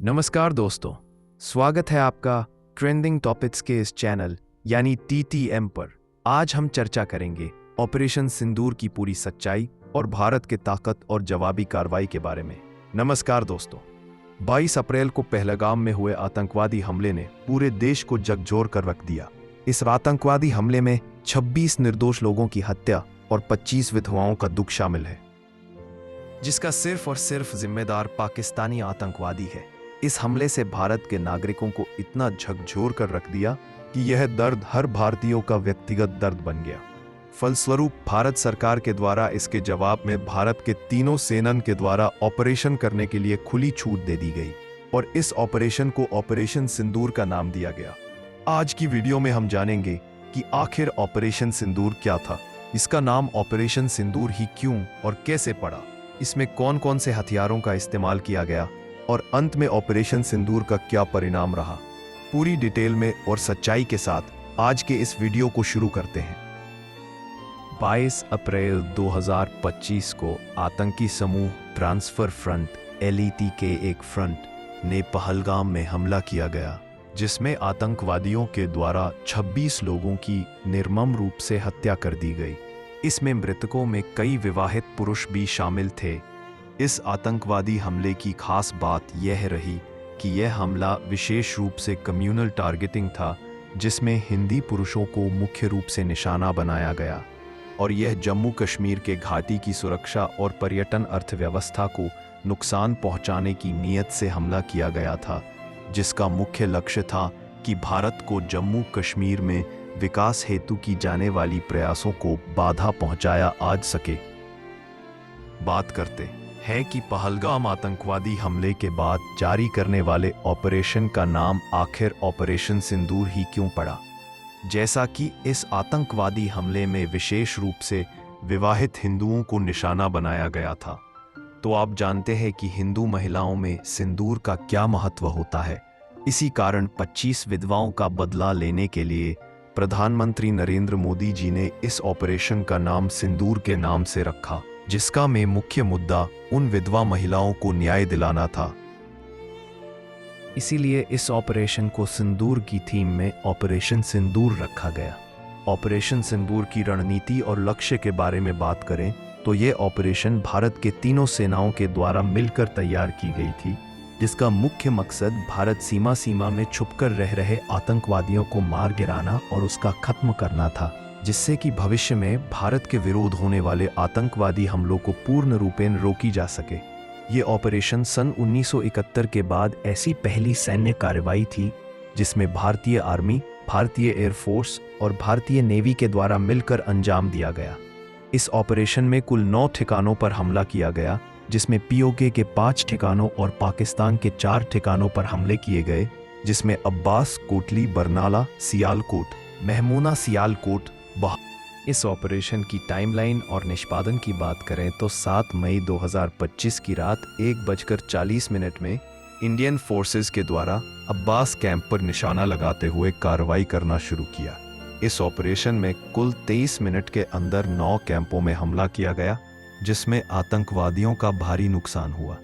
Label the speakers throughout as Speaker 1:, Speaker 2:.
Speaker 1: नमस्कार दोस्तों, स्वागत है आपका ट्रेंडिंग टॉपिक्स के इस चैनल यानी TTM पर। आज हम चर्चा करेंगे ऑपरेशन सिंदूर की पूरी सच्चाई और भारत के ताकत और जवाबी कार्रवाई के बारे में। नमस्कार दोस्तों, 22 अप्रैल को पहलगाम में हुए आतंकवादी हमले ने पूरे देश को झकझोर कर रख दिया। इस आतंकवादी हमले में 26 निर्दोष लोगों की हत्या और 25 विधवाओं का दुख शामिल है, जिसका सिर्फ और सिर्फ जिम्मेदार पाकिस्तानी आतंकवादी है। इस हमले से भारत के नागरिकों को इतना झकझोर कर रख दिया कि यह दर्द हर भारतीयों का व्यक्तिगत दर्द बन गया। फलस्वरूप भारत सरकार के द्वारा इसके जवाब में भारत के तीनों सेनाओं के द्वारा ऑपरेशन करने के लिए खुली छूट दे दी गई और इस ऑपरेशन को ऑपरेशन सिंदूर का नाम दिया गया। आज की वीडियो में हम जानेंगे कि आखिर ऑपरेशन सिंदूर क्या था, इसका नाम ऑपरेशन सिंदूर ही क्यों और कैसे पड़ा, इसमें कौन कौन से हथियारों का इस्तेमाल किया गया और अंत में ऑपरेशन सिंदूर का क्या परिणाम रहा। पूरी डिटेल में और सच्चाई के साथ आज के इस वीडियो को शुरू करते हैं। 22 अप्रैल 2025 को आतंकी समूह ट्रांसफर फ्रंट LET के एक फ्रंट ने पहलगाम में हमला किया गया, जिसमें आतंकवादियों के द्वारा 26 लोगों की निर्मम रूप से हत्या कर दी गई। इसमें मृतकों में कई विवाहित पुरुष भी शामिल थे। इस आतंकवादी हमले की खास बात यह रही कि यह हमला विशेष रूप से कम्युनल टारगेटिंग था, जिसमें हिंदी पुरुषों को मुख्य रूप से निशाना बनाया गया और यह जम्मू कश्मीर के घाटी की सुरक्षा और पर्यटन अर्थव्यवस्था को नुकसान पहुंचाने की नीयत से हमला किया गया था, जिसका मुख्य लक्ष्य था कि भारत को जम्मू कश्मीर में विकास हेतु की जाने वाली प्रयासों को बाधा पहुंचाया आ सके। बात करते है कि पहलगाम आतंकवादी हमले के बाद जारी करने वाले ऑपरेशन का नाम आखिर ऑपरेशन सिंदूर ही क्यों पड़ा। जैसा कि इस आतंकवादी हमले में विशेष रूप से विवाहित हिंदुओं को निशाना बनाया गया था, तो आप जानते हैं कि हिंदू महिलाओं में सिंदूर का क्या महत्व होता है। इसी कारण 25 विधवाओं का बदला लेने के लिए प्रधानमंत्री नरेंद्र मोदी जी ने इस ऑपरेशन का नाम सिंदूर के नाम से रखा, जिसका में मुख्य मुद्दा उन विधवा महिलाओं को न्याय दिलाना था। इसीलिए इस ऑपरेशन को सिंदूर की थीम में ऑपरेशन सिंदूर रखा गया। ऑपरेशन सिंदूर की रणनीति और लक्ष्य के बारे में बात करें तो यह ऑपरेशन भारत के तीनों सेनाओं के द्वारा मिलकर तैयार की गई थी, जिसका मुख्य मकसद भारत सीमा में छुपकर रह रहे आतंकवादियों को मार गिराना और उसका खत्म करना था, जिससे कि भविष्य में भारत के विरोध होने वाले आतंकवादी हमलों को पूर्ण रूपेण रोकी जा सके। ये ऑपरेशन सन 1971 के बाद ऐसी पहली सैन्य कार्रवाई थी जिसमें भारतीय आर्मी, भारतीय एयरफोर्स और भारतीय नेवी के द्वारा मिलकर अंजाम दिया गया। इस ऑपरेशन में कुल 9 ठिकानों पर हमला किया गया, जिसमें POK के 5 ठिकानों और पाकिस्तान के 4 ठिकानों पर हमले किए गए, जिसमें अब्बास, कोटली, बरनाला, सियालकोट, महमूना, सियालकोट। इस ऑपरेशन की टाइमलाइन और निष्पादन की बात करें तो 7 मई 2025 की रात 1:40 में इंडियन फोर्सेस के द्वारा अब्बास कैंप पर निशाना लगाते हुए कार्रवाई करना शुरू किया। इस ऑपरेशन में कुल 23 मिनट के अंदर 9 कैंपों में हमला किया गया, जिसमें आतंकवादियों का भारी नुकसान हुआ।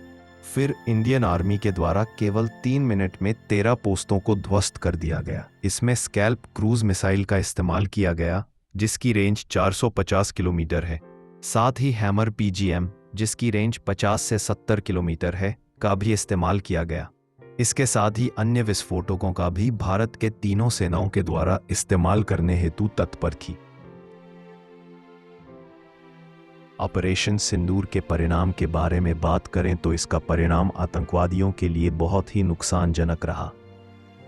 Speaker 1: फिर इंडियन आर्मी के द्वारा केवल 3 मिनट में 13 पोस्टों को ध्वस्त कर दिया गया। इसमें स्कैल्प क्रूज मिसाइल का इस्तेमाल किया गया, जिसकी रेंज 450 किलोमीटर है। साथ ही हैमर PGM, जिसकी रेंज 50 से 70 किलोमीटर है, का भी इस्तेमाल किया गया। इसके साथ ही अन्य विस्फोटकों का भी भारत के तीनों सेनाओं के द्वारा इस्तेमाल करने हेतु तत्पर थी। ऑपरेशन सिंदूर के परिणाम के बारे में बात करें तो इसका परिणाम आतंकवादियों के लिए बहुत ही नुकसानजनक रहा,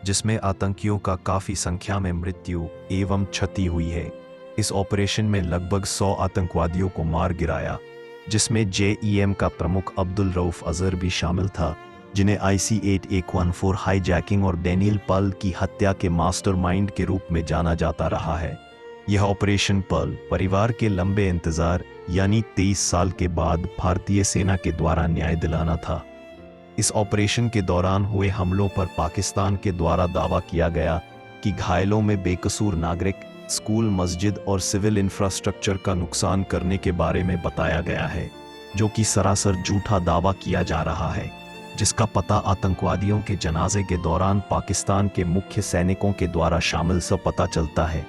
Speaker 1: जिसमें आतंकियों का काफी संख्या में मृत्यु एवं क्षति हुई है। इस ऑपरेशन में लगभग 100 आतंकवादियों को मार गिराया, जिसमें JEM का प्रमुख अब्दुल रऊफ अजहर भी शामिल था, जिन्हें IC-8 हाईजैकिंग और डैनियल पर्ल की हत्या के मास्टरमाइंड के रूप में जाना जाता रहा है। यह ऑपरेशन पर्ल परिवार के लंबे इंतजार यानी 23 साल के बाद भारतीय सेना के द्वारा न्याय दिलाना था। इस ऑपरेशन के दौरान हुए हमलों पर पाकिस्तान के द्वारा दावा किया गया कि घायलों में बेकसूर नागरिक, स्कूल, मस्जिद और सिविल इंफ्रास्ट्रक्चर का नुकसान करने के बारे में बताया गया है, जो कि सरासर झूठा दावा किया जा रहा है। जिसका पता आतंकवादियों के जनाजे के दौरान पाकिस्तान के मुख्य सैनिकों के द्वारा शामिल से पता चलता है।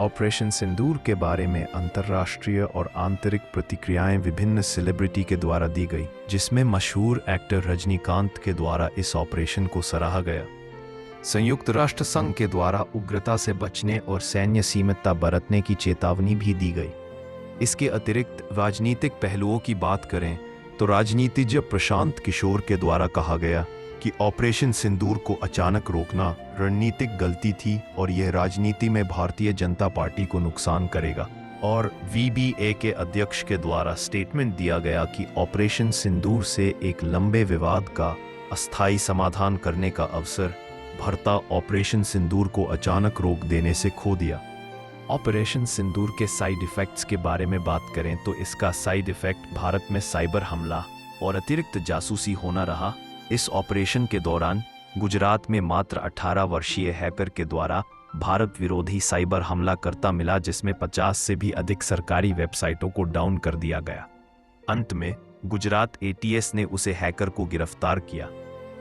Speaker 1: ऑपरेशन सिंदूर के बारे में अंतर्राष्ट्रीय और आंतरिक प्रतिक्रियाएं विभिन्न सेलिब्रिटी के द्वारा दी गई, जिसमें मशहूर एक्टर रजनीकांत के द्वारा इस ऑपरेशन को सराहा गया। संयुक्त राष्ट्र संघ के द्वारा उग्रता से बचने और सैन्य सीमितता बरतने की चेतावनी भी दी गई। इसके अतिरिक्त राजनीतिक पहलुओं की बात करें तो राजनीतिज्ञ प्रशांत किशोर के द्वारा कहा गया कि ऑपरेशन सिंदूर को अचानक रोकना रणनीतिक गलती थी और यह राजनीति में भारतीय जनता पार्टी को नुकसान करेगा। और VBA के अध्यक्ष के द्वारा स्टेटमेंट दिया गया कि ऑपरेशन सिंदूर से एक लंबे विवाद का अस्थायी समाधान करने का अवसर भारत ऑपरेशन सिंदूर को अचानक रोक देने से खो दिया। ऑपरेशन सिंदूर के साइड इफेक्ट्स के बारे में बात करें तो इसका साइड इफेक्ट भारत में साइबर हमला और अतिरिक्त जासूसी होना रहा। इस ऑपरेशन के दौरान गुजरात में मात्र 18 वर्षीय हैकर के द्वारा भारत विरोधी साइबर हमला करता मिला, जिसमें 50 से भी अधिक सरकारी वेबसाइटों को डाउन कर दिया गया। अंत में गुजरात ATS ने उसे हैकर को गिरफ्तार किया।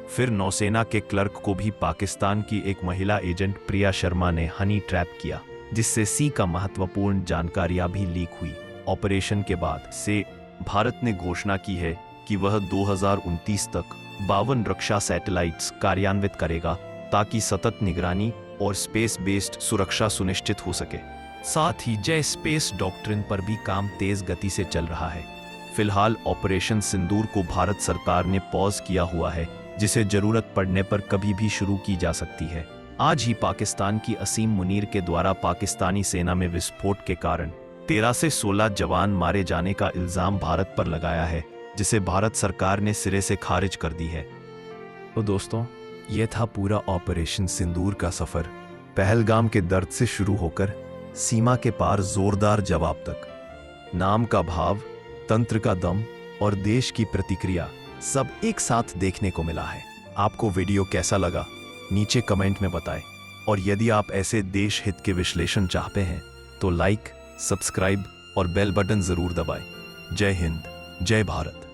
Speaker 1: फिर नौसेना के क्लर्क को भी पाकिस्तान की एक महिला एजेंट प्रिया शर्मा ने हनी ट्रैप किया, जिससे सी का महत्वपूर्ण जानकारियां भी लीक हुई। ऑपरेशन के बाद से भारत ने घोषणा की है कि वह 2029 तक 52 रक्षा सैटेलाइट्स कार्यान्वित करेगा ताकि सतत निगरानी और स्पेस बेस्ड सुरक्षा सुनिश्चित हो सके। साथ ही जय स्पेस डॉक्ट्रिन पर भी काम तेज गति से चल रहा है। फिलहाल ऑपरेशन सिंदूर को भारत सरकार ने पॉज किया हुआ है, जिसे जरूरत पड़ने पर कभी भी शुरू की जा सकती है। आज ही पाकिस्तान की असीम मुनीर के द्वारा पाकिस्तानी सेना में विस्फोट के कारण 13 से 16 जवान मारे जाने का इल्जाम भारत पर लगाया है, जिसे भारत सरकार ने सिरे से खारिज कर दी है। तो दोस्तों, यह था पूरा ऑपरेशन सिंदूर का सफर। पहलगाम के दर्द से शुरू होकर सीमा के पार जोरदार जवाब तक। नाम का भाव, तंत्र का दम और देश की प्रतिक्रिया सब एक साथ देखने को मिला है। आपको वीडियो कैसा लगा नीचे कमेंट में बताएं, और यदि आप ऐसे देश हित के विश्लेषण चाहते हैं तो लाइक, सब्सक्राइब और बेल बटन जरूर दबाएं। जय हिंद, जय भारत।